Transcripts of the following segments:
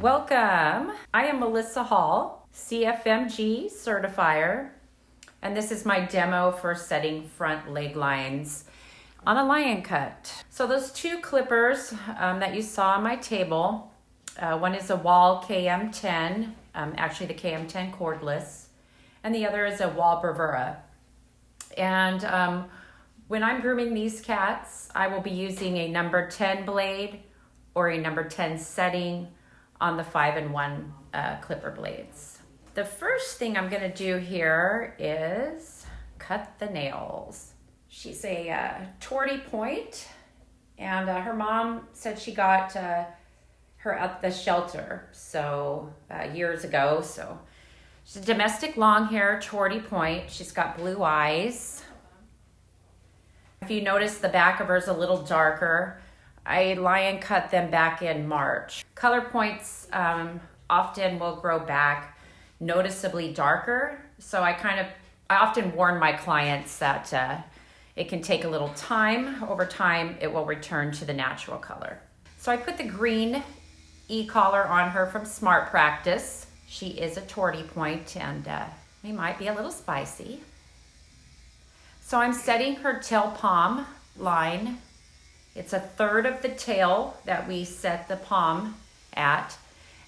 Welcome. I am Melissa Hall, CFMG Certifier, and this is my demo for setting front leg lines on a lion cut. So those two clippers that you saw on my table, one is a Wall KM10, actually the KM10 cordless, and the other is a Wall Bravura. And when I'm grooming these cats, I will be using a number 10 blade or a number 10 setting on the 5-in-1 clipper blades. The first thing I'm gonna do here is cut the nails. She's a torty point, and her mom said she got her at the shelter years ago. So she's a domestic long hair torty point. She's got blue eyes. If you notice, the back of her is a little darker. I lion cut them back in March. Color points often will grow back noticeably darker. So I often warn my clients that it can take a little time. Over time, it will return to the natural color. So I put the green e-collar on her from Smart Practice. She is a torty point, and we might be a little spicy. So I'm setting her tail palm line. It's a third of the tail that we set the palm at.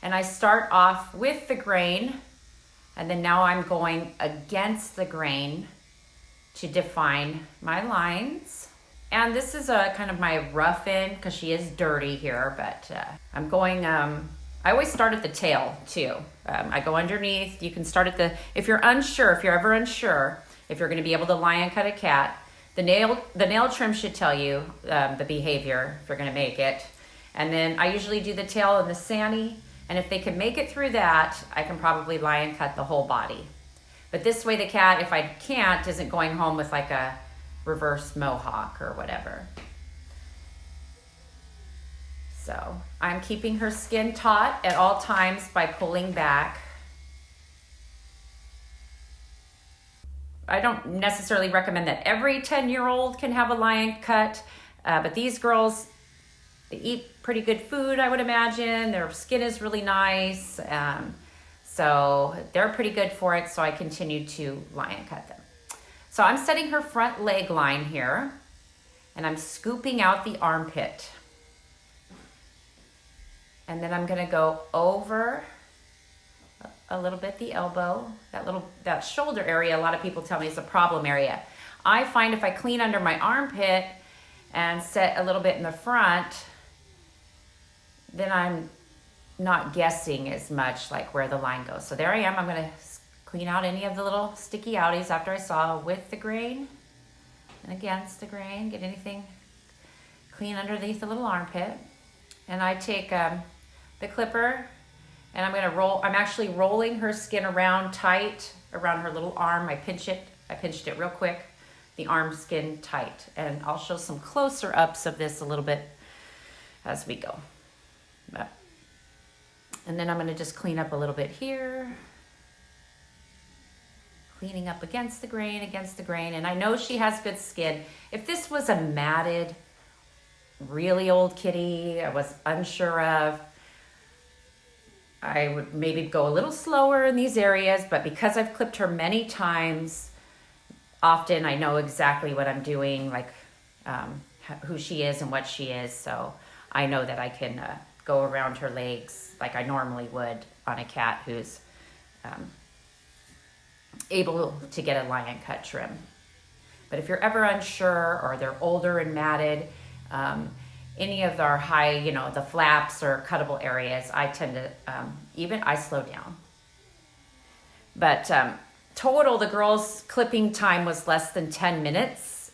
And I start off with the grain, and then now I'm going against the grain to define my lines. And this is a kind of my rough end because she is dirty here, but I'm going, I always start at the tail too. I go underneath. You can start at if you're ever unsure if you're gonna be able to lion cut a cat, the nail trim should tell you the behavior if you're gonna make it. And then I usually do the tail and the sani, and if they can make it through that, I can probably lion cut the whole body. But this way the cat, if I can't, isn't going home with like a reverse mohawk or whatever. So I'm keeping her skin taut at all times by pulling back. I don't necessarily recommend that every 10-year-old can have a lion cut, but these girls, they eat pretty good food, I would imagine. Their skin is really nice, so they're pretty good for it, so I continue to lion cut them. So I'm setting her front leg line here, and I'm scooping out the armpit. And then I'm gonna go over a little bit the elbow, that shoulder area. A lot of people tell me is a problem area. I find if I clean under my armpit and set a little bit in the front, then I'm not guessing as much like where the line goes. So there I am. I'm gonna clean out any of the little sticky outies after I saw with the grain and against the grain, get anything clean underneath the little armpit. And I take the clipper, and I'm actually rolling her skin around tight around her little arm. I pinched it real quick, the arm skin tight. And I'll show some closer ups of this a little bit as we go. And then I'm gonna just clean up a little bit here. Cleaning up against the grain. And I know she has good skin. If this was a matted, really old kitty I was unsure of, I would maybe go a little slower in these areas, but because I've clipped her many times, often I know exactly what I'm doing, like who she is and what she is. So I know that I can go around her legs like I normally would on a cat who's able to get a lion cut trim. But if you're ever unsure or they're older and matted, any of our high, the flaps or cuttable areas, I tend to, I slow down. But total, the girls' clipping time was less than 10 minutes.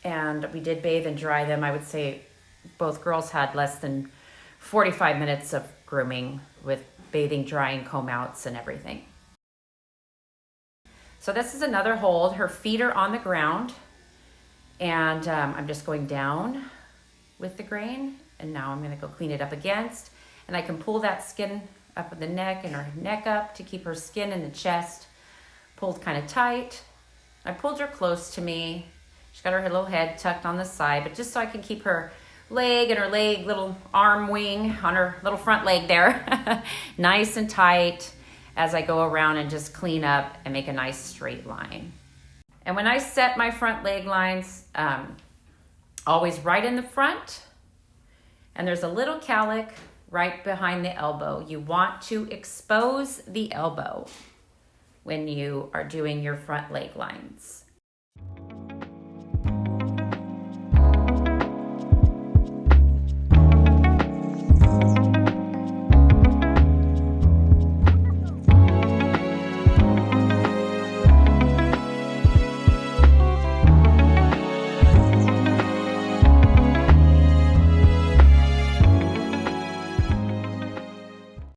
And we did bathe and dry them. I would say both girls had less than 45 minutes of grooming with bathing, drying, comb outs, and everything. So this is another hold. Her feet are on the ground. And I'm just going down with the grain, and now I'm gonna go clean it up against, and I can pull that skin up in the neck and her neck up to keep her skin in the chest pulled kind of tight. I pulled her close to me. She's got her little head tucked on the side, but just so I can keep her leg and her leg, little arm wing on her little front leg there. Nice and tight as I go around and just clean up and make a nice straight line. And when I set my front leg lines, always right in the front, and there's a little cowlick right behind the elbow. You want to expose the elbow when you are doing your front leg lines.